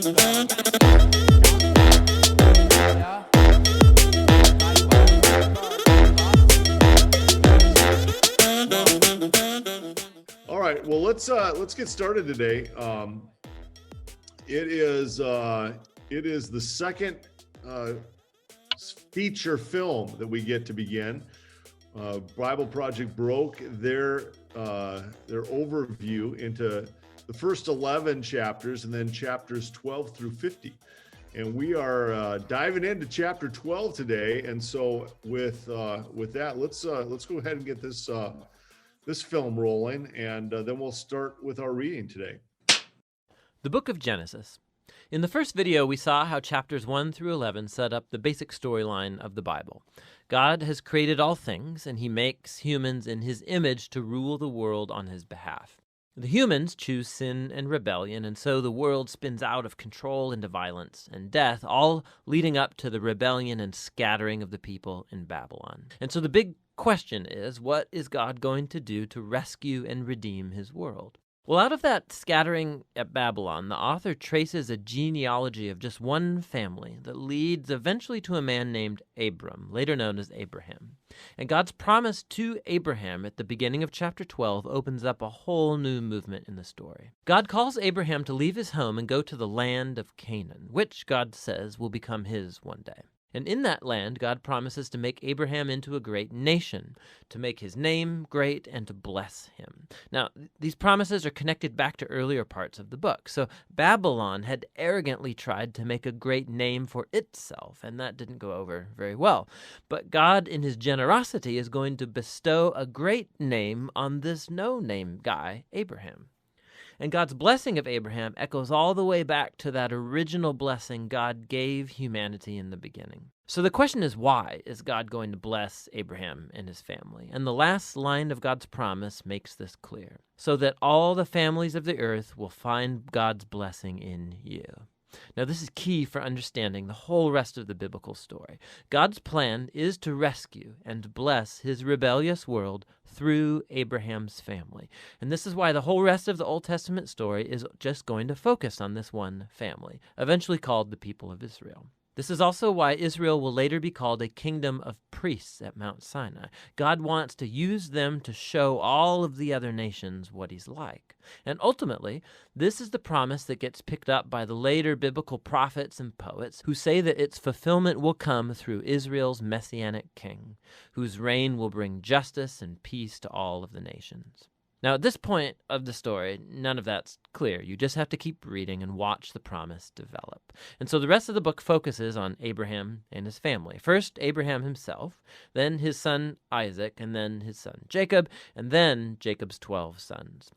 All right, well, let's get started today. It is the second feature film that we get to begin. Bible Project broke their overview into the first 11 chapters and then chapters 12 through 50. And we are diving into chapter 12 today. And so with that, let's go ahead and get this film rolling, and then we'll start with our reading today. The book of Genesis. In the first video, we saw how chapters 1 through 11 set up the basic storyline of the Bible. God has created all things, and he makes humans in his image to rule the world on his behalf. The humans choose sin and rebellion, and so the world spins out of control into violence and death, all leading up to the rebellion and scattering of the people in Babylon. And so the big question is, what is God going to do to rescue and redeem his world? Well, out of that scattering at Babylon, the author traces a genealogy of just one family that leads eventually to a man named Abram, later known as Abraham. And God's promise to Abraham at the beginning of chapter 12 opens up a whole new movement in the story. God calls Abraham to leave his home and go to the land of Canaan, which God says will become his one day. And in that land, God promises to make Abraham into a great nation, to make his name great, and to bless him. Now, these promises are connected back to earlier parts of the book. So Babylon had arrogantly tried to make a great name for itself, and that didn't go over very well. But God, in his generosity, is going to bestow a great name on this no-name guy, Abraham. And God's blessing of Abraham echoes all the way back to that original blessing God gave humanity in the beginning. So the question is, why is God going to bless Abraham and his family? And the last line of God's promise makes this clear. So that all the families of the earth will find God's blessing in you. Now, this is key for understanding the whole rest of the biblical story. God's plan is to rescue and bless his rebellious world through Abraham's family. And this is why the whole rest of the Old Testament story is just going to focus on this one family, eventually called the people of Israel. This is also why Israel will later be called a kingdom of priests at Mount Sinai. God wants to use them to show all of the other nations what he's like. And ultimately, this is the promise that gets picked up by the later biblical prophets and poets who say that its fulfillment will come through Israel's messianic king, whose reign will bring justice and peace to all of the nations. Now, at this point of the story, none of that's clear. You just have to keep reading and watch the promise develop. And so the rest of the book focuses on Abraham and his family. First, Abraham himself, then his son Isaac, and then his son Jacob, and then Jacob's 12 sons.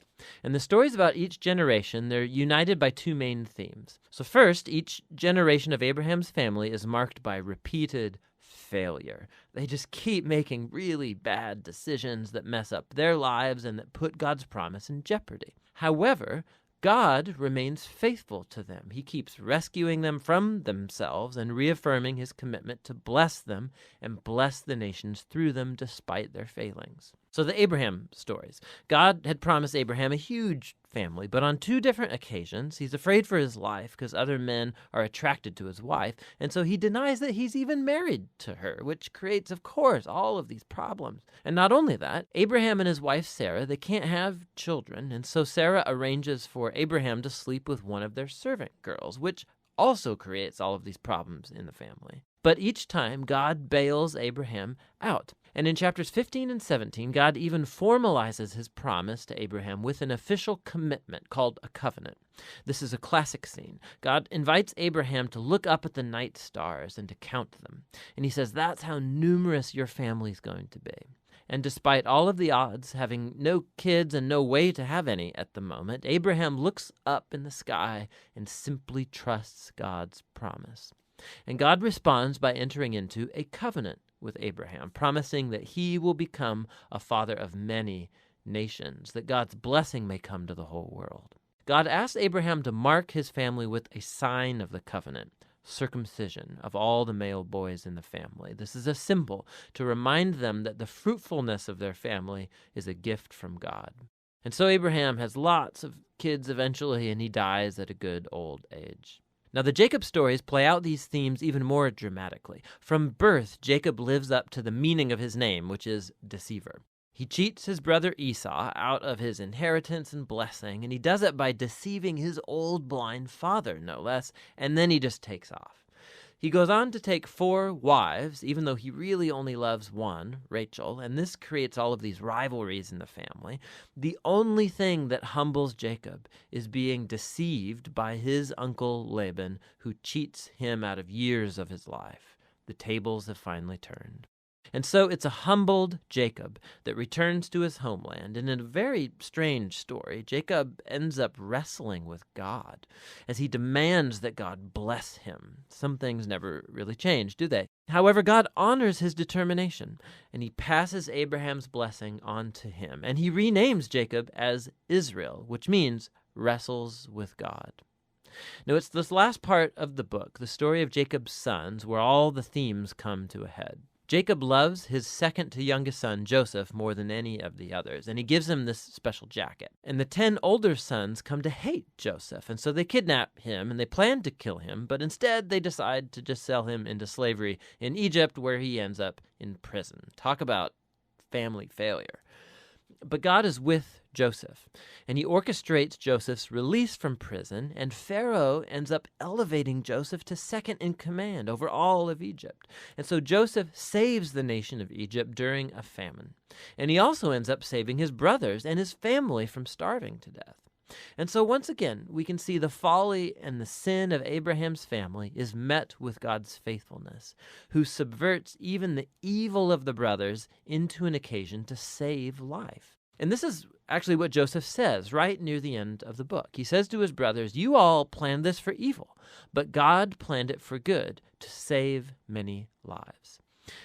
And the stories about each generation, they're united by two main themes. So first, each generation of Abraham's family is marked by repeated failure. They just keep making really bad decisions that mess up their lives and that put God's promise in jeopardy. However, God remains faithful to them. He keeps rescuing them from themselves and reaffirming his commitment to bless them and bless the nations through them despite their failings. So the Abraham stories. God had promised Abraham a huge family, but on two different occasions, he's afraid for his life because other men are attracted to his wife, and so he denies that he's even married to her, which creates, of course, all of these problems. And not only that, Abraham and his wife Sarah, they can't have children, and so Sarah arranges for Abraham to sleep with one of their servant girls, which also creates all of these problems in the family. But each time, God bails Abraham out. And in chapters 15 and 17, God even formalizes his promise to Abraham with an official commitment called a covenant. This is a classic scene. God invites Abraham to look up at the night stars and to count them. And he says, that's how numerous your family's going to be. And despite all of the odds, having no kids and no way to have any at the moment, Abraham looks up in the sky and simply trusts God's promise. And God responds by entering into a covenant with Abraham, promising that he will become a father of many nations, that God's blessing may come to the whole world. God asks Abraham to mark his family with a sign of the covenant, circumcision of all the male boys in the family. This is a symbol to remind them that the fruitfulness of their family is a gift from God. And so Abraham has lots of kids eventually, and he dies at a good old age. Now, the Jacob stories play out these themes even more dramatically. From birth, Jacob lives up to the meaning of his name, which is deceiver. He cheats his brother Esau out of his inheritance and blessing, and he does it by deceiving his old blind father, no less, and then he just takes off. He goes on to take 4 wives, even though he really only loves one, Rachel, and this creates all of these rivalries in the family. The only thing that humbles Jacob is being deceived by his uncle Laban, who cheats him out of years of his life. The tables have finally turned. And so it's a humbled Jacob that returns to his homeland. And in a very strange story, Jacob ends up wrestling with God as he demands that God bless him. Some things never really change, do they? However, God honors his determination, and he passes Abraham's blessing on to him. And he renames Jacob as Israel, which means wrestles with God. Now, it's this last part of the book, the story of Jacob's sons, where all the themes come to a head. Jacob loves his second to youngest son, Joseph, more than any of the others, and he gives him this special jacket. And the 10 older sons come to hate Joseph, and so they kidnap him, and they plan to kill him, but instead they decide to just sell him into slavery in Egypt, where he ends up in prison. Talk about family failure. But God is with Joseph, and he orchestrates Joseph's release from prison, and Pharaoh ends up elevating Joseph to second in command over all of Egypt. And so Joseph saves the nation of Egypt during a famine. And he also ends up saving his brothers and his family from starving to death. And so once again, we can see the folly and the sin of Abraham's family is met with God's faithfulness, who subverts even the evil of the brothers into an occasion to save life. And this is actually what Joseph says right near the end of the book. He says to his brothers, "You all planned this for evil, but God planned it for good, to save many lives."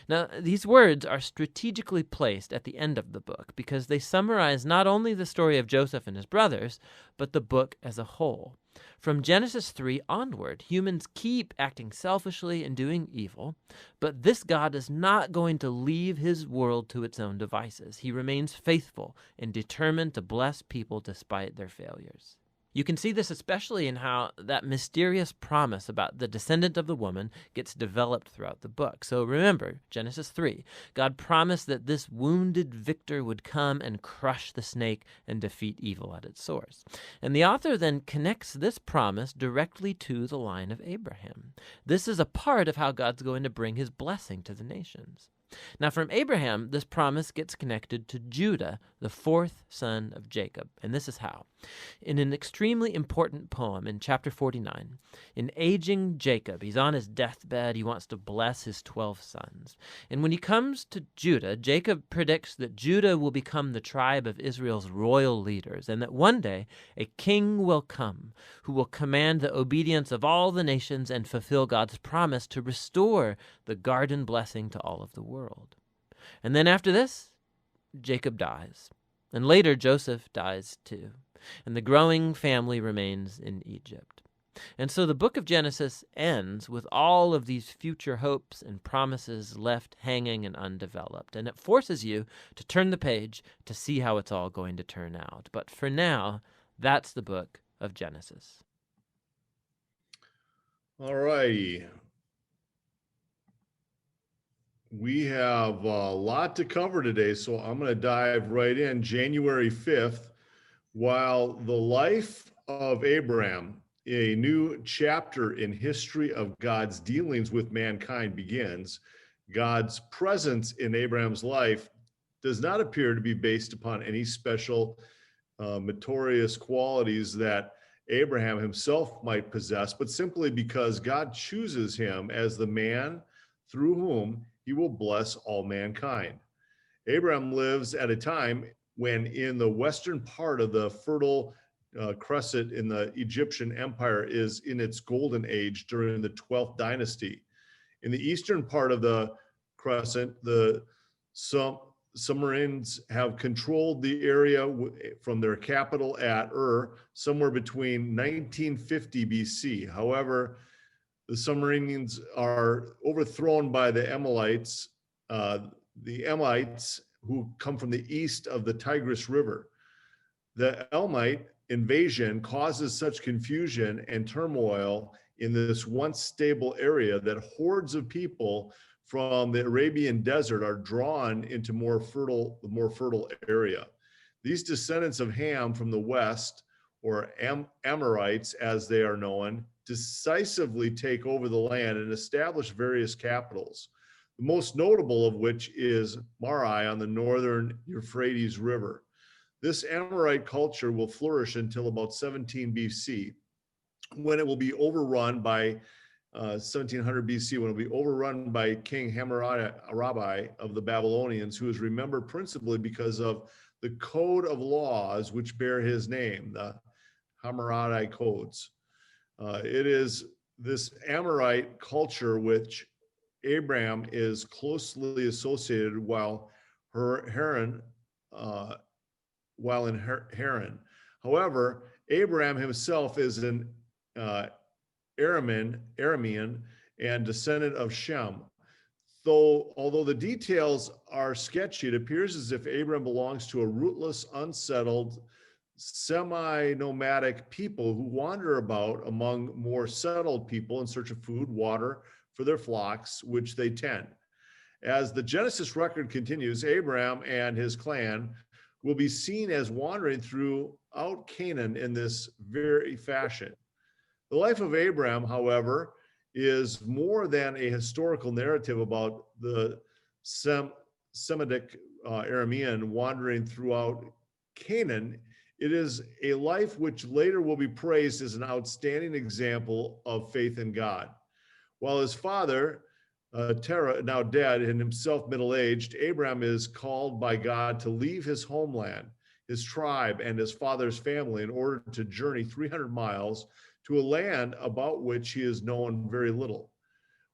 Now, these words are strategically placed at the end of the book because they summarize not only the story of Joseph and his brothers, but the book as a whole. From Genesis 3 onward, humans keep acting selfishly and doing evil, but this God is not going to leave his world to its own devices. He remains faithful and determined to bless people despite their failures. You can see this especially in how that mysterious promise about the descendant of the woman gets developed throughout the book. So remember, Genesis 3, God promised that this wounded victor would come and crush the snake and defeat evil at its source. And the author then connects this promise directly to the line of Abraham. This is a part of how God's going to bring his blessing to the nations. Now, from Abraham, this promise gets connected to Judah, the 4th son of Jacob, and this is how. In an extremely important poem in chapter 49, in aging Jacob, he's on his deathbed, he wants to bless his 12 sons. And when he comes to Judah, Jacob predicts that Judah will become the tribe of Israel's royal leaders, and that one day a king will come who will command the obedience of all the nations and fulfill God's promise to restore the garden blessing to all of the world. And then after this, Jacob dies. And later, Joseph dies too. And the growing family remains in Egypt. And so the book of Genesis ends with all of these future hopes and promises left hanging and undeveloped. And it forces you to turn the page to see how it's all going to turn out. But for now, that's the book of Genesis. All righty. We have a lot to cover today, so I'm going to dive right in. January 5th, while the life of Abraham, a new chapter in history of God's dealings with mankind begins, God's presence in Abraham's life does not appear to be based upon any special meritorious qualities that Abraham himself might possess, but simply because God chooses him as the man through whom he will bless all mankind. Abraham lives at a time when in the western part of the fertile crescent in the Egyptian empire is in its golden age during the 12th dynasty. In the eastern part of the crescent, the Sumerians have controlled the area from their capital at somewhere between 1950 BC. However, the Sumerians are overthrown by the Emilites, who come from the east of the Tigris River. The Elamite invasion causes such confusion and turmoil in this once stable area that hordes of people from the Arabian desert are drawn into the more fertile area. These descendants of Ham from the west, or Amorites as they are known, decisively take over the land and establish various capitals, the most notable of which is Marai on the northern Euphrates River. This Amorite culture will flourish until about 17 BC, when it will be overrun by 1700 BC, when it will be overrun by King Hammurabi of the Babylonians, who is remembered principally because of the code of laws which bear his name, the Hammurabi codes. It is this Amorite culture which Abraham is closely associated while in Haran. However, Abraham himself is an Aramean and descendant of Shem. Although the details are sketchy, it appears as if Abraham belongs to a rootless, unsettled, semi-nomadic people who wander about among more settled people in search of food, water for their flocks, which they tend. As the Genesis record continues, Abraham and his clan will be seen as wandering throughout Canaan in this very fashion. The life of Abraham, however, is more than a historical narrative about the Semitic Aramean wandering throughout Canaan. It is a life which later will be praised as an outstanding example of faith in God. While his father, Terah, now dead and himself middle-aged, Abraham is called by God to leave his homeland, his tribe, and his father's family in order to journey 300 miles to a land about which he has known very little.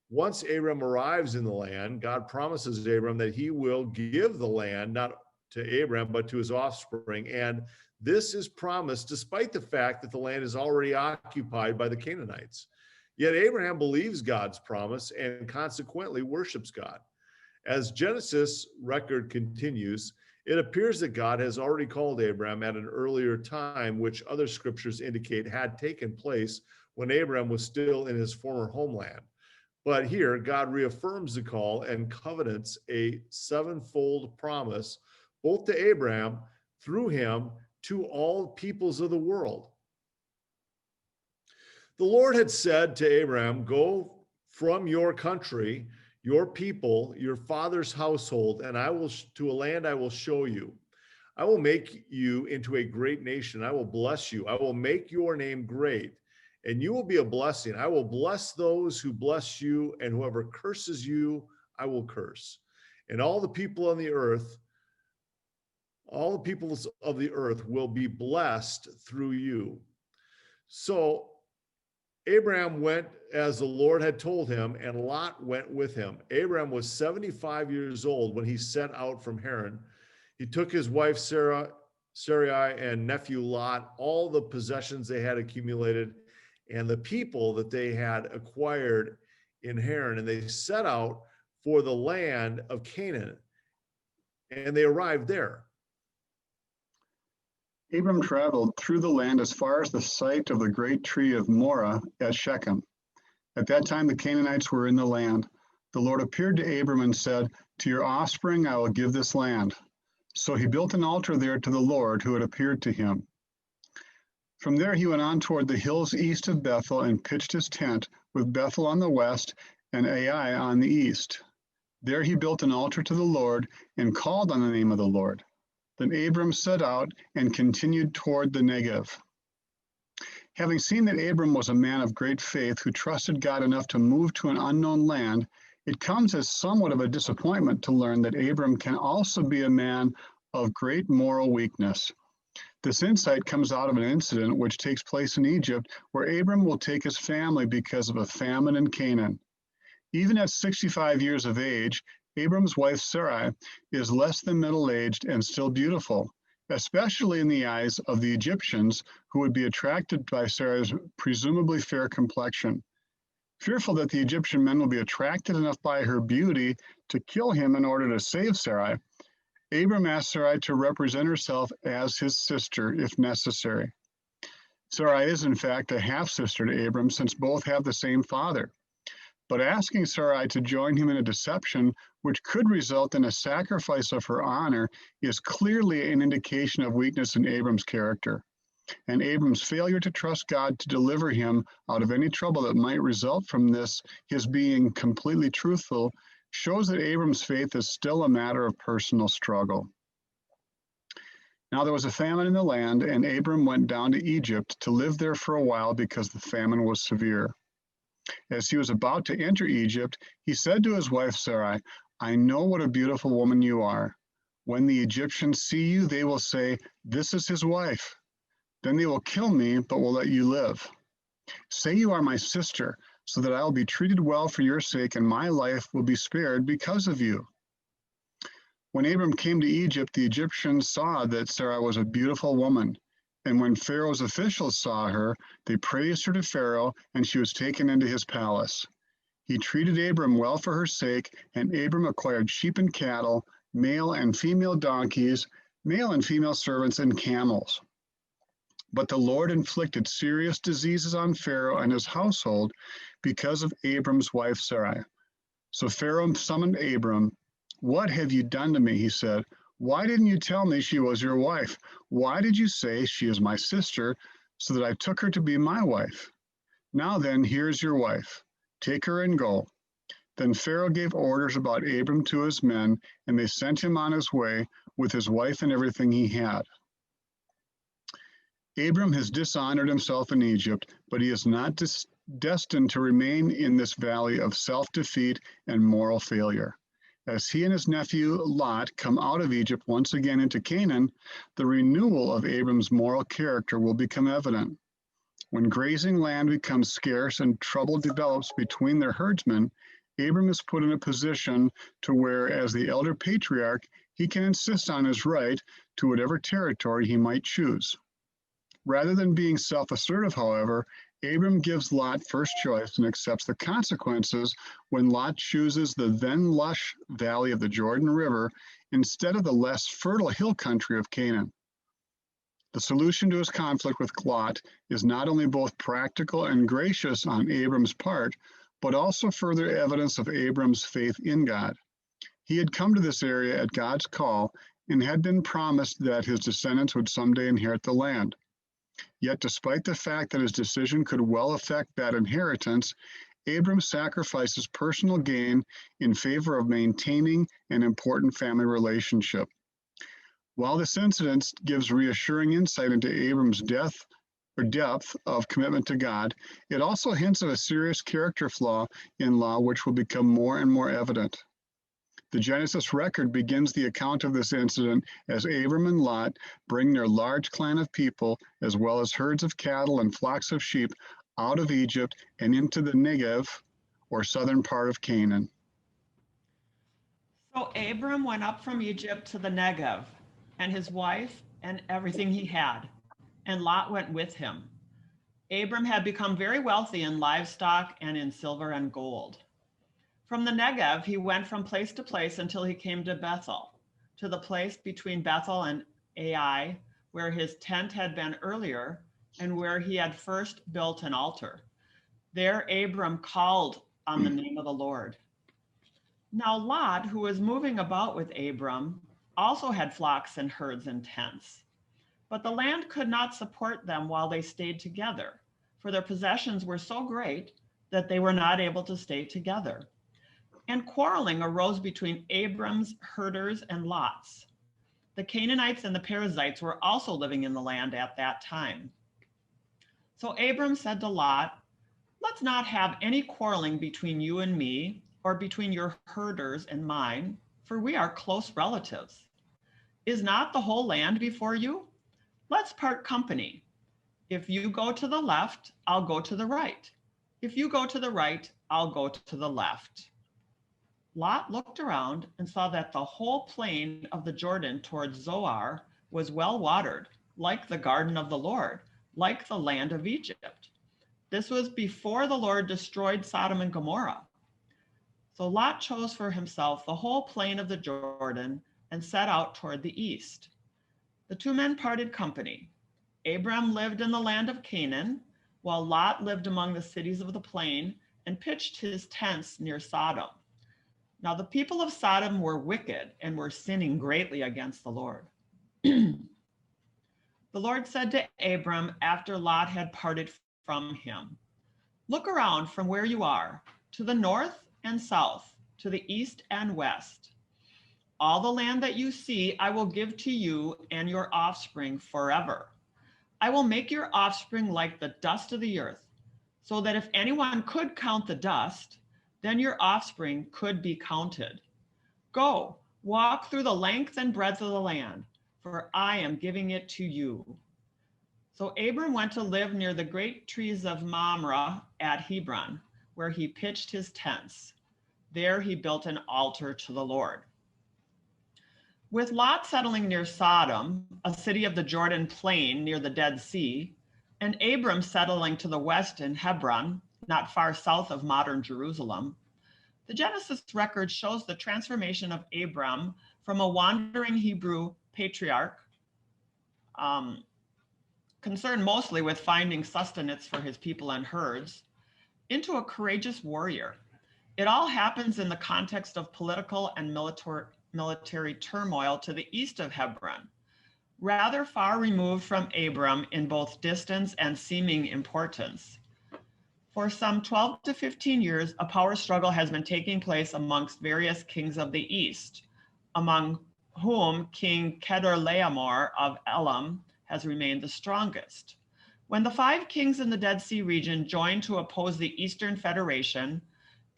Once Abraham arrives in the land, God promises Abraham that he will give the land not to Abraham, but to his offspring. And this is promised despite the fact that the land is already occupied by the Canaanites. Yet Abraham believes God's promise and consequently worships God. As Genesis record continues, it appears that God has already called Abraham at an earlier time, which other scriptures indicate had taken place when Abraham was still in his former homeland. But here, God reaffirms the call and covenants a sevenfold promise, both to Abraham, through him, to all peoples of the world. The Lord had said to Abraham, "Go from your country, your people, your father's household, and to a land I will show you. I will make you into a great nation. I will bless you. I will make your name great, and you will be a blessing. I will bless those who bless you, and whoever curses you, I will curse. And all the people of the earth will be blessed through you." So Abraham went as the Lord had told him, and Lot went with him. Abraham was 75 years old when he set out from Haran. He took his wife Sarai and nephew Lot, all the possessions they had accumulated, and the people that they had acquired in Haran, and they set out for the land of Canaan, and they arrived there. Abram traveled through the land as far as the site of the great tree of Morah at Shechem. At that time the Canaanites were in the land. The Lord appeared to Abram and said, "To your offspring I will give this land." So he built an altar there to the Lord who had appeared to him. From there he went on toward the hills east of Bethel and pitched his tent, with Bethel on the west and Ai on the east. There he built an altar to the Lord and called on the name of the Lord. Then Abram set out and continued toward the Negev. Having seen that Abram was a man of great faith who trusted God enough to move to an unknown land, it comes as somewhat of a disappointment to learn that Abram can also be a man of great moral weakness. This insight comes out of an incident which takes place in Egypt, where Abram will take his family because of a famine in Canaan. Even at 65 years of age, Abram's wife Sarai is less than middle-aged and still beautiful, especially in the eyes of the Egyptians, who would be attracted by Sarai's presumably fair complexion. Fearful that the Egyptian men will be attracted enough by her beauty to kill him in order to save Sarai, Abram asked Sarai to represent herself as his sister if necessary. Sarai is, in fact, a half-sister to Abram since both have the same father. But asking Sarai to join him in a deception which could result in a sacrifice of her honor is clearly an indication of weakness in Abram's character. And Abram's failure to trust God to deliver him out of any trouble that might result from this, his being completely truthful, shows that Abram's faith is still a matter of personal struggle. Now there was a famine in the land, and Abram went down to Egypt to live there for a while because the famine was severe. As he was about to enter Egypt, he said to his wife Sarai, "I know what a beautiful woman you are. When the Egyptians see you, they will say, 'This is his wife.' Then they will kill me, but will let you live. Say you are my sister, so that I will be treated well for your sake, and my life will be spared because of you." When Abram came to Egypt, the Egyptians saw that Sarai was a beautiful woman. And when Pharaoh's officials saw her, they praised her to Pharaoh, and she was taken into his palace. He treated Abram well for her sake, and Abram acquired sheep and cattle, male and female donkeys, male and female servants, and camels. But the Lord inflicted serious diseases on Pharaoh and his household because of Abram's wife Sarai. So Pharaoh summoned Abram. "What have you done to me?" he said. "Why didn't you tell me she was your wife? Why did you say she is my sister, so that I took her to be my wife? Now then, here is your wife. Take her and go." Then Pharaoh gave orders about Abram to his men, and they sent him on his way with his wife and everything he had. Abram has dishonored himself in Egypt, but he is not destined to remain in this valley of self-defeat and moral failure. As he and his nephew Lot come out of Egypt once again into Canaan, the renewal of Abram's moral character will become evident. When grazing land becomes scarce and trouble develops between their herdsmen, Abram is put in a position to where, as the elder patriarch, he can insist on his right to whatever territory he might choose. Rather than being self-assertive, however, Abram gives Lot first choice and accepts the consequences when Lot chooses the then lush valley of the Jordan River instead of the less fertile hill country of Canaan. The solution to his conflict with Lot is not only both practical and gracious on Abram's part, but also further evidence of Abram's faith in God. He had come to this area at God's call and had been promised that his descendants would someday inherit the land. Yet, despite the fact that his decision could well affect that inheritance, Abram sacrifices personal gain in favor of maintaining an important family relationship. While this incident gives reassuring insight into Abram's depth of commitment to God, it also hints of a serious character flaw in law which will become more and more evident. The Genesis record begins the account of this incident as Abram and Lot bring their large clan of people, as well as herds of cattle and flocks of sheep, out of Egypt and into the Negev, or southern part of Canaan. So Abram went up from Egypt to the Negev, and his wife and everything he had, and Lot went with him. Abram had become very wealthy in livestock and in silver and gold. From the Negev, he went from place to place until he came to Bethel, to the place between Bethel and Ai, where his tent had been earlier and where he had first built an altar. There Abram called on the name of the Lord. Now Lot, who was moving about with Abram, also had flocks and herds and tents. But the land could not support them while they stayed together, for their possessions were so great that they were not able to stay together. And quarreling arose between Abram's herders and Lot's. The Canaanites and the Perizzites were also living in the land at that time. So Abram said to Lot, "Let's not have any quarreling between you and me, or between your herders and mine, for we are close relatives. Is not the whole land before you? Let's part company. If you go to the left, I'll go to the right. If you go to the right, I'll go to the left." Lot looked around and saw that the whole plain of the Jordan towards Zoar was well watered, like the garden of the Lord, like the land of Egypt. This was before the Lord destroyed Sodom and Gomorrah. So Lot chose for himself the whole plain of the Jordan and set out toward the east. The two men parted company. Abram lived in the land of Canaan, while Lot lived among the cities of the plain and pitched his tents near Sodom. Now the people of Sodom were wicked and were sinning greatly against the Lord. The Lord said to Abram after Lot had parted from him, "Look around from where you are, to the north and south, to the east and west. All the land that you see I will give to you and your offspring forever. I will make your offspring like the dust of the earth, so that if anyone could count the dust, then your offspring could be counted. Go, walk through the length and breadth of the land, for I am giving it to you." So Abram went to live near the great trees of Mamre at Hebron, where he pitched his tents. There he built an altar to the Lord. With Lot settling near Sodom, a city of the Jordan plain near the Dead Sea, and Abram settling to the west in Hebron, not far south of modern Jerusalem, the Genesis record shows the transformation of Abram from a wandering Hebrew patriarch, concerned mostly with finding sustenance for his people and herds, into a courageous warrior. It all happens in the context of political and military turmoil to the east of Hebron, rather far removed from Abram in both distance and seeming importance. For some 12 to 15 years, a power struggle has been taking place amongst various kings of the east, among whom King Kedorlaomer of Elam has remained the strongest. When the 5 kings in the Dead Sea region join to oppose the Eastern Federation,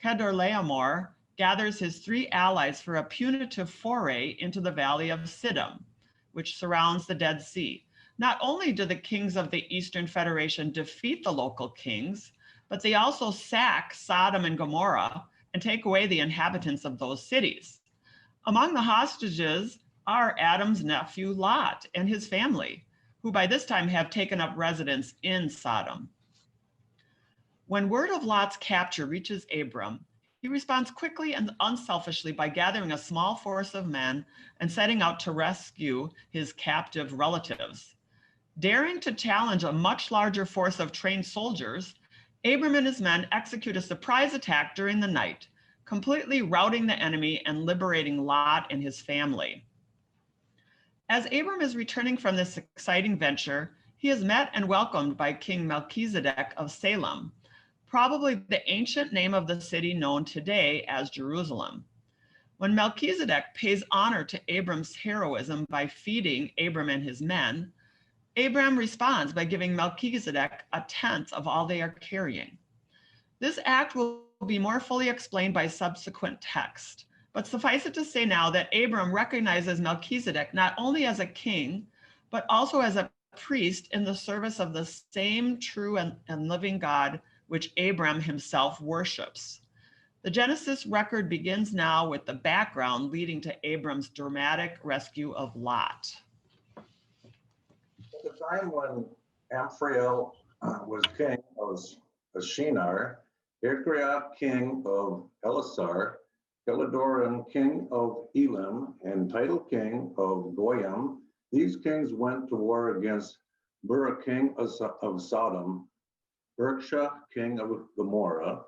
Kedorlaomer gathers his 3 allies for a punitive foray into the valley of Siddim, which surrounds the Dead Sea. Not only do the kings of the Eastern Federation defeat the local kings, but they also sack Sodom and Gomorrah and take away the inhabitants of those cities. Among the hostages are Adam's nephew Lot and his family, who by this time have taken up residence in Sodom. When word of Lot's capture reaches Abram, he responds quickly and unselfishly by gathering a small force of men and setting out to rescue his captive relatives. Daring to challenge a much larger force of trained soldiers, Abram and his men execute a surprise attack during the night, completely routing the enemy and liberating Lot and his family. As Abram is returning from this exciting venture, he is met and welcomed by King Melchizedek of Salem, probably the ancient name of the city known today as Jerusalem. When Melchizedek pays honor to Abram's heroism by feeding Abram and his men, Abram responds by giving Melchizedek a tenth of all they are carrying. This act will be more fully explained by subsequent text, but suffice it to say now that Abram recognizes Melchizedek not only as a king, but also as a priest in the service of the same true and living God which Abram himself worships. The Genesis record begins now with the background leading to Abram's dramatic rescue of Lot. At the time when Amphrael was king of Shinar, Ikriak king of Elasar, Keladoran king of Elam, and Tidal king of Goyim, these kings went to war against Bura king of Sodom, Berksha king of Gomorrah,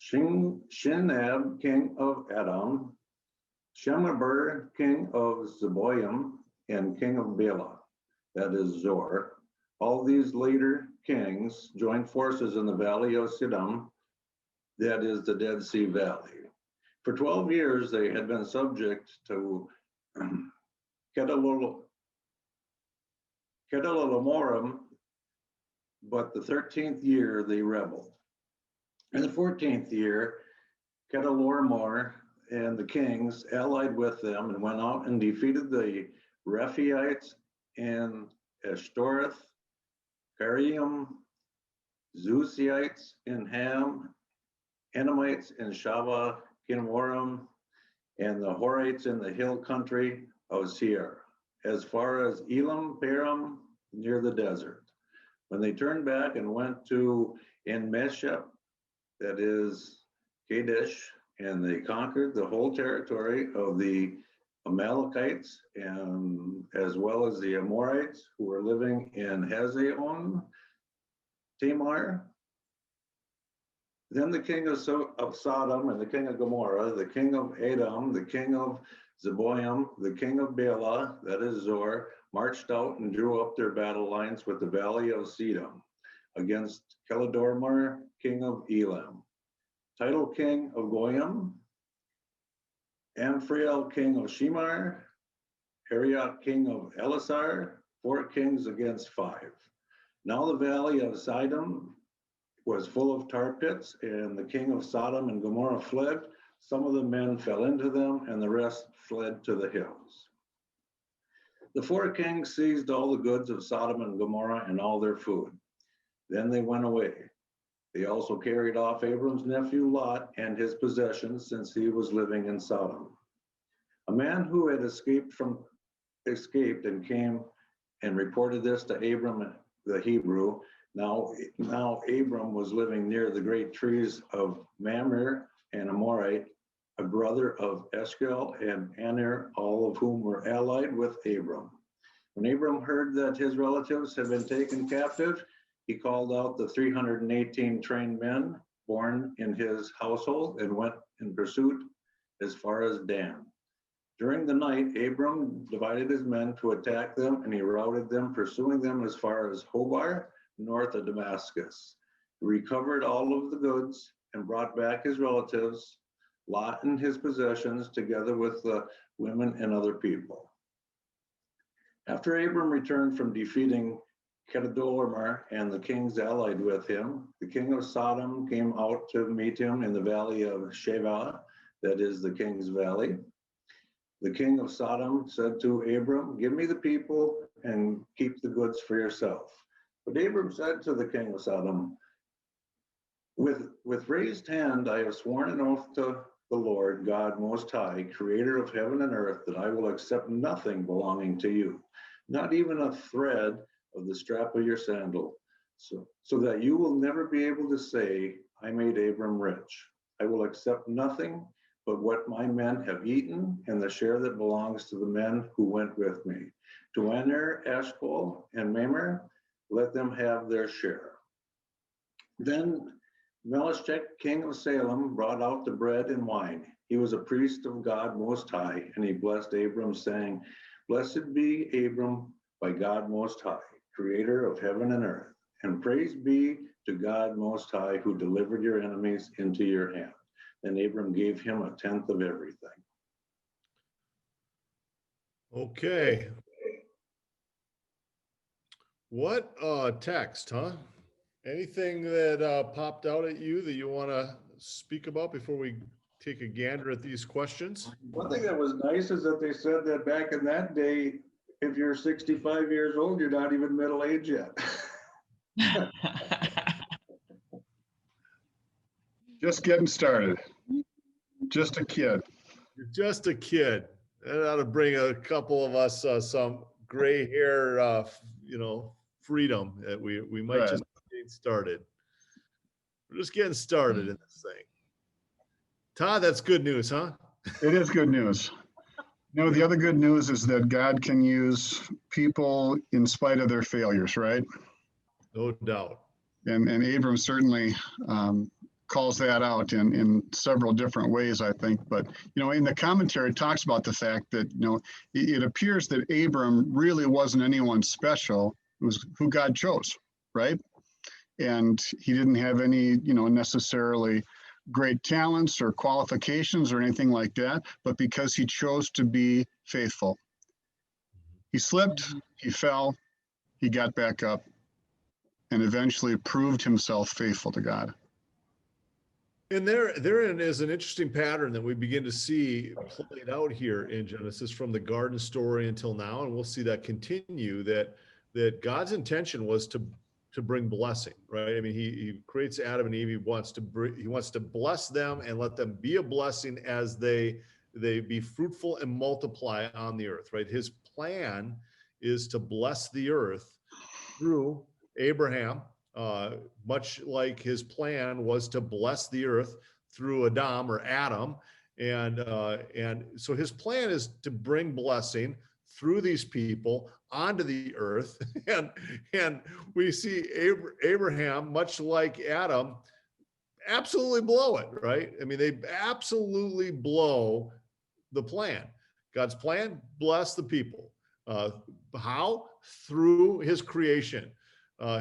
Shinab king of Edom, Shemeber king of Zeboim, and king of Bela, that is Zor. All these later kings joined forces in the valley of Siddim, that is the Dead Sea Valley. For 12 years, they had been subject to Kedorlaomer, but the 13th year they rebelled. In the 14th year, Kedorlaomer and the kings allied with them and went out and defeated the Rephaites and Ashtoreth, Karium, Zeusites in Ham, Edomites in Shavah, Kinmorim, and the Horites in the hill country of Seir, as far as Elam Param near the desert. When they turned back and went to En-Meshech, that is Kadesh, and they conquered the whole territory of the Amalekites, and as well as the Amorites who were living in Hazeon, Tamar. Then the king of Sodom and the king of Gomorrah, the king of Edom, the king of Zeboim, the king of Bela, that is Zor, marched out and drew up their battle lines with the valley of Sedom against Kelidormer, king of Elam, Tidal, king of Goyim, Amphrael, king of Shemar, Hariot, king of Elasar, 4 kings against 5. Now the valley of Sidom was full of tar pits, and the king of Sodom and Gomorrah fled. Some of the men fell into them, and the rest fled to the hills. The 4 kings seized all the goods of Sodom and Gomorrah and all their food. Then they went away. They also carried off Abram's nephew Lot and his possessions, since he was living in Sodom. A man who had escaped and came and reported this to Abram the Hebrew. Now Abram was living near the great trees of Mamre and Amorite, a brother of Eshcol and Aner, all of whom were allied with Abram. When Abram heard that his relatives had been taken captive, he called out the 318 trained men born in his household and went in pursuit as far as Dan. During the night, Abram divided his men to attack them, and he routed them, pursuing them as far as Hobar, north of Damascus. He recovered all of the goods and brought back his relatives, Lot and his possessions, together with the women and other people. After Abram returned from defeating Kedorlaomer and the kings allied with him, the king of Sodom came out to meet him in the valley of Sheva, that is the king's valley. The king of Sodom said to Abram, "Give me the people and keep the goods for yourself." But Abram said to the king of Sodom, with raised hand, I have sworn an oath to the Lord God Most High, creator of heaven and earth, that I will accept nothing belonging to you, not even a thread of the strap of your sandal, so that you will never be able to say, I made Abram rich. I will accept nothing but what my men have eaten and the share that belongs to the men who went with me. To Aner, Eshcol, and Mamre, let them have their share. Then Melchizedek, king of Salem, brought out the bread and wine. He was a priest of God Most High, and he blessed Abram, saying, Blessed be Abram by God Most High, creator of heaven and earth, and praise be to God Most High, who delivered your enemies into your hand. Then Abram gave him 1/10 of everything. Okay. What text, huh? Anything that popped out at you that you want to speak about before we take a gander at these questions? One thing that was nice is that they said that back in that day, if you're 65 years old, you're not even middle age yet. Just getting started. Just a kid. You're just a kid. That ought to bring a couple of us some gray hair, freedom that we might just get started. We're just getting started in this thing. Todd, that's good news, huh? It is good news. You know, the other good news is that God can use people in spite of their failures, right? No doubt. And Abram certainly calls that out in several different ways, I think. But, in the commentary, it talks about the fact that, it appears that Abram really wasn't anyone special. It was who God chose, right? And he didn't have any, necessarily great talents or qualifications or anything like that, but because he chose to be faithful. He slipped, he fell, he got back up, and eventually proved himself faithful to God. And therein is an interesting pattern that we begin to see played out here in Genesis from the garden story until now, and we'll see that continue, that God's intention was to bring blessing, right? I mean, he creates Adam and Eve. He wants to bless them and let them be a blessing as they be fruitful and multiply on the earth, right? His plan is to bless the earth through Abraham, much like his plan was to bless the earth through Adam, And so his plan is to bring blessing through these people onto the earth. And we see Abraham, much like Adam, absolutely blow it, right? I mean, they absolutely blow the plan. God's plan, bless the people. How? Through his creation.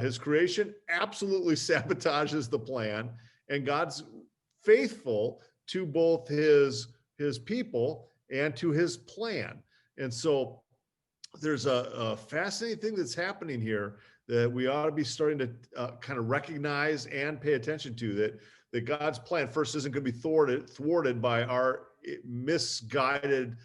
His creation absolutely sabotages the plan, and God's faithful to both his people and to his plan. And so there's a fascinating thing that's happening here that we ought to be starting to kind of recognize and pay attention to, that God's plan first isn't going to be thwarted by our misguided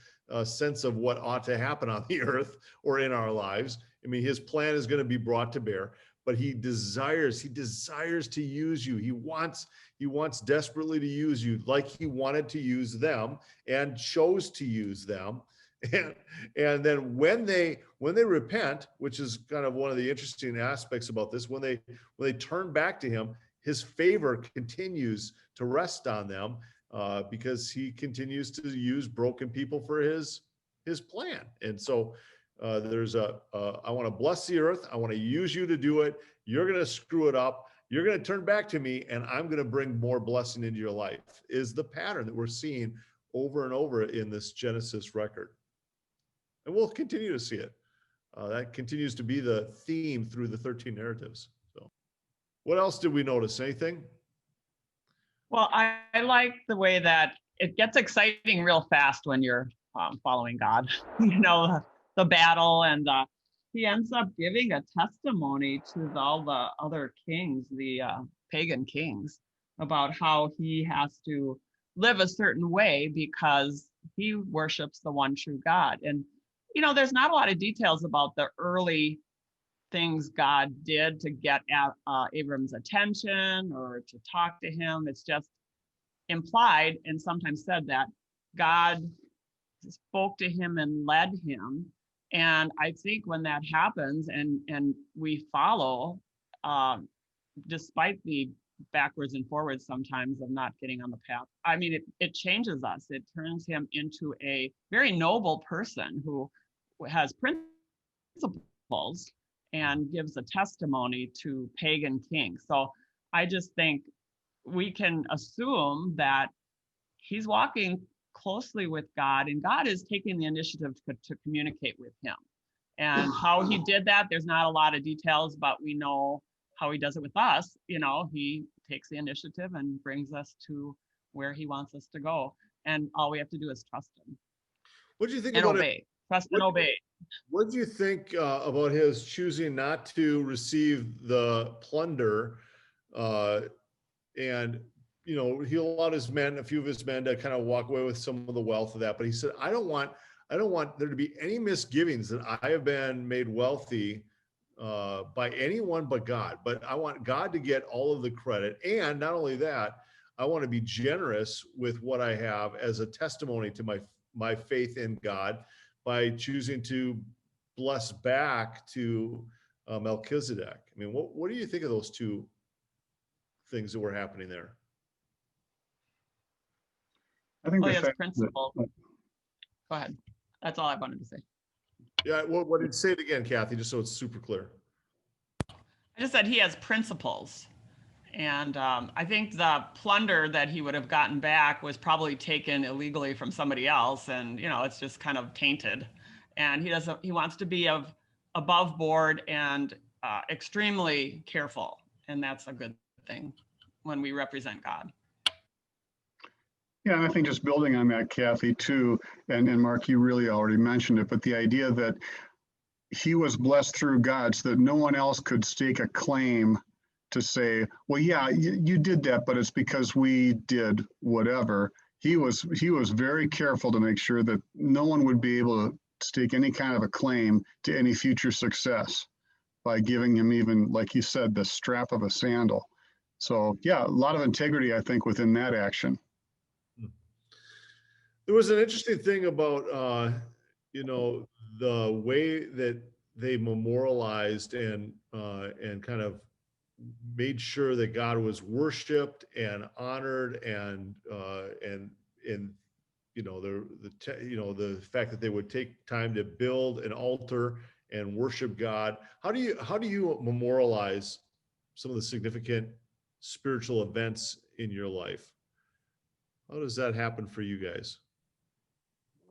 sense of what ought to happen on the earth or in our lives. I mean, his plan is going to be brought to bear, but he desires to use you. He wants desperately to use you, like he wanted to use them and chose to use them. And then when they repent, which is kind of one of the interesting aspects about this, when they turn back to him, his favor continues to rest on them, because he continues to use broken people for his plan. And so there's I want to bless the earth. I want to use you to do it. You're going to screw it up. You're going to turn back to me, and I'm going to bring more blessing into your life, is the pattern that we're seeing over and over in this Genesis record. And we'll continue to see it. That continues to be the theme through the 13 narratives. So what else did we notice? Anything? Well, I like the way that it gets exciting real fast when you're following God. You know, the battle, and he ends up giving a testimony to all the other kings, the pagan kings, about how he has to live a certain way because he worships the one true God. And, you know, there's not a lot of details about the early things God did to get Abram's attention or to talk to him. It's just implied and sometimes said that God spoke to him and led him. And I think when that happens and we follow, despite the backwards and forwards sometimes of not getting on the path, I mean, it changes us. It turns him into a very noble person who has principles and gives a testimony to pagan kings. So I just think we can assume that he's walking closely with God, and God is taking the initiative to communicate with him. And how he did that, there's not a lot of details, but we know how he does it with us. You know, he takes the initiative and brings us to where he wants us to go. And all we have to do is trust him. What do you think and about obey? Trust and obey. What do you think about his choosing not to receive the plunder? And, you know, he allowed a few of his men to kind of walk away with some of the wealth of that. But he said, I don't want there to be any misgivings that I have been made wealthy by anyone but God. But I want God to get all of the credit. And not only that, I want to be generous with what I have as a testimony to my faith in God by choosing to bless back to Melchizedek. I mean, what do you think of those two things that were happening there? I think He the has fact principle. that, Go ahead. That's all I wanted to say. Yeah, what did say it again, Kathy, just so it's super clear. I just said he has principles. And I think the plunder that he would have gotten back was probably taken illegally from somebody else. And, you know, it's just kind of tainted. And he wants to be above board and extremely careful. And that's a good thing when we represent God. yeah, and I think just building on that, Kathy, too, and Mark, you really already mentioned it, but the idea that he was blessed through God so that no one else could stake a claim to say, well, yeah, you did that, but it's because we did whatever. He was very careful to make sure that no one would be able to stake any kind of a claim to any future success by giving him, even, like he said, the strap of a sandal. So yeah, a lot of integrity, I think, within that action. There was an interesting thing about, you know, the way that they memorialized and kind of made sure that God was worshipped and honored and the fact that they would take time to build an altar and worship God. How do you memorialize some of the significant spiritual events in your life? How does that happen for you guys?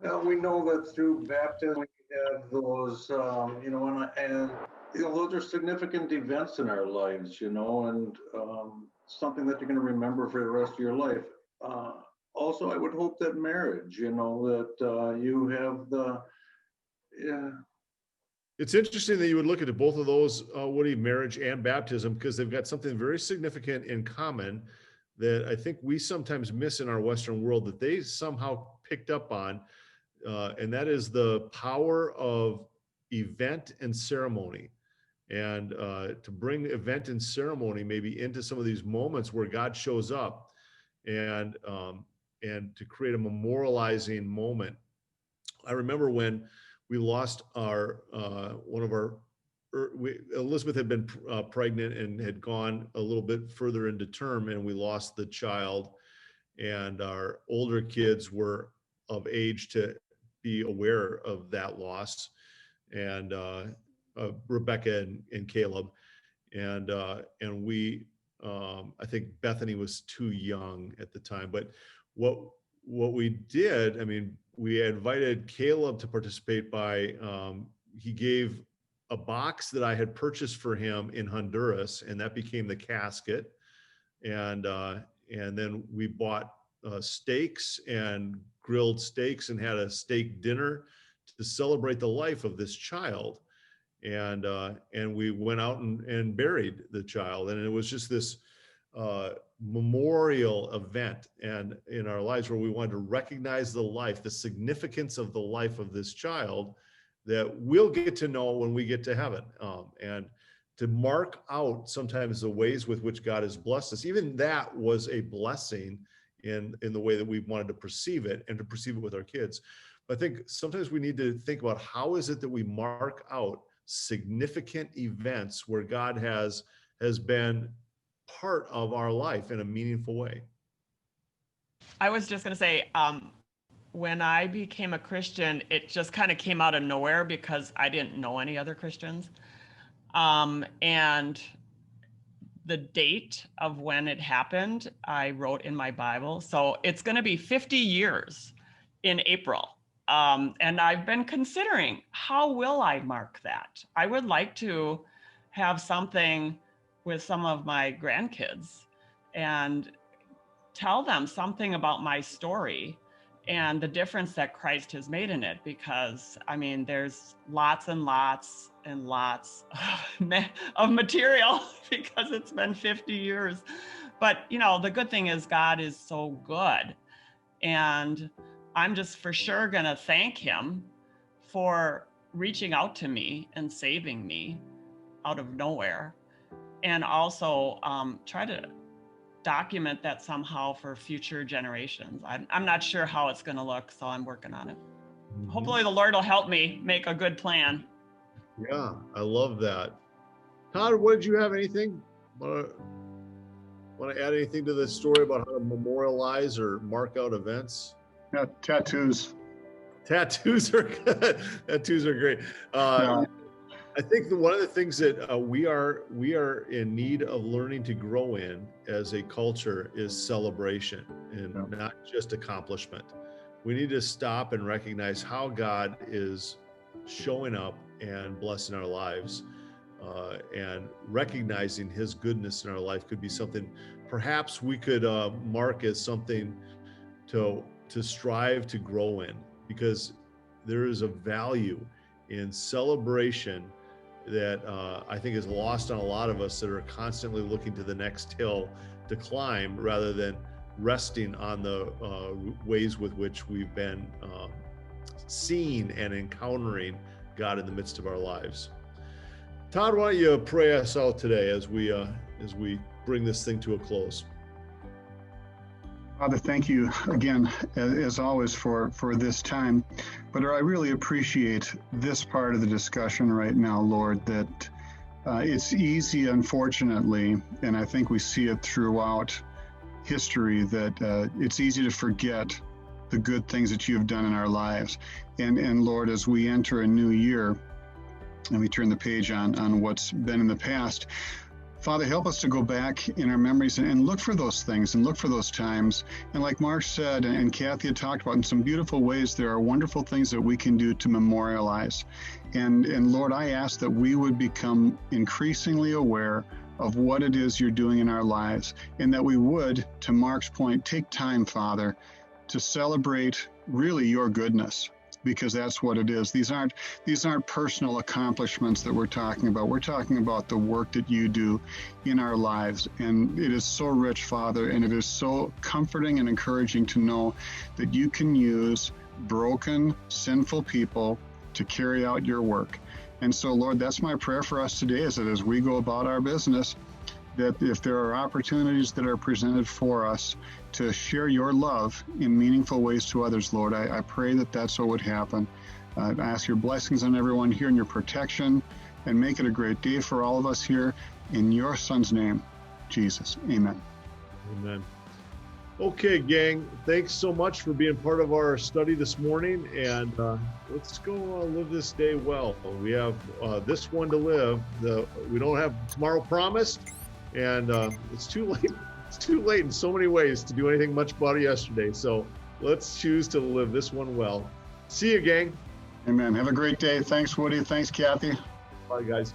Well, we know that through baptism we have those, and those are significant events in our lives, and something that you're going to remember for the rest of your life. Also, I would hope that marriage, that you have yeah. It's interesting that you would look at both of those, Woody, marriage and baptism, because they've got something very significant in common that I think we sometimes miss in our Western world that they somehow picked up on, and that is the power of event and ceremony. And to bring event and ceremony maybe into some of these moments where God shows up, and to create a memorializing moment. I remember when we lost Elizabeth had been pregnant and had gone a little bit further into term, and we lost the child, and our older kids were of age to be aware of that loss, and Rebecca and Caleb, and we, I think Bethany was too young at the time, but what we did, I mean, we invited Caleb to participate by, he gave a box that I had purchased for him in Honduras, and that became the casket. And then we bought steaks and grilled steaks and had a steak dinner to celebrate the life of this child. And we went out and buried the child. And it was just this memorial event and in our lives where we wanted to recognize the life, the significance of the life of this child that we'll get to know when we get to heaven, and to mark out sometimes the ways with which God has blessed us. Even that was a blessing in the way that we wanted to perceive it and to perceive it with our kids. But I think sometimes we need to think about how is it that we mark out significant events where God has been part of our life in a meaningful way. I was just going to say, when I became a Christian, it just kind of came out of nowhere because I didn't know any other Christians. And the date of when it happened, I wrote in my Bible. So it's going to be 50 years in April. And I've been considering, how will I mark that? I would like to have something with some of my grandkids and tell them something about my story and the difference that Christ has made in it. Because I mean, there's lots and lots and lots of material because it's been 50 years. But the good thing is God is so good. And I'm just for sure gonna thank him for reaching out to me and saving me out of nowhere. And also try to document that somehow for future generations. I'm not sure how it's going to look, so I'm working on it. Mm-hmm. Hopefully the Lord will help me make a good plan. Yeah, I love that. Todd, what did you have? Anything? Want to add anything to this story about how to memorialize or mark out events? Yeah, tattoos. Tattoos are good. Tattoos are great. Yeah. I think one of the things that we are in need of learning to grow in as a culture is celebration and not just accomplishment. We need to stop and recognize how God is showing up and blessing our lives, and recognizing his goodness in our life could be something perhaps we could mark as something to strive to grow in, because there is a value in celebration that I think is lost on a lot of us that are constantly looking to the next hill to climb rather than resting on the ways with which we've been seeing and encountering God in the midst of our lives. Todd, why don't you pray us out today as we bring this thing to a close? Father, thank you again, as always, for this time. But I really appreciate this part of the discussion right now, Lord, that it's easy, unfortunately, and I think we see it throughout history, that it's easy to forget the good things that you have done in our lives. And Lord, as we enter a new year and we turn the page on what's been in the past, Father, help us to go back in our memories and look for those things and look for those times. And like Mark said, and Kathy had talked about in some beautiful ways, there are wonderful things that we can do to memorialize. And Lord, I ask that we would become increasingly aware of what it is you're doing in our lives, and that we would, to Mark's point, take time, Father, to celebrate really your goodness, because that's what it is. These aren't personal accomplishments that we're talking about. We're talking about the work that you do in our lives. And it is so rich, Father, and it is so comforting and encouraging to know that you can use broken, sinful people to carry out your work. And so, Lord, that's my prayer for us today, is that as we go about our business, that if there are opportunities that are presented for us to share your love in meaningful ways to others, Lord, I pray that that's what would happen. I ask your blessings on everyone here and your protection, and make it a great day for all of us here. In your Son's name, Jesus. Amen. Amen. Okay, gang, thanks so much for being part of our study this morning, and let's go live this day well. We have this one to live. We don't have tomorrow promised, and it's too late. It's too late in so many ways to do anything much about it yesterday. So let's choose to live this one well. See you, gang. Amen. Have a great day. Thanks, Woody. Thanks, Kathy. Bye, guys.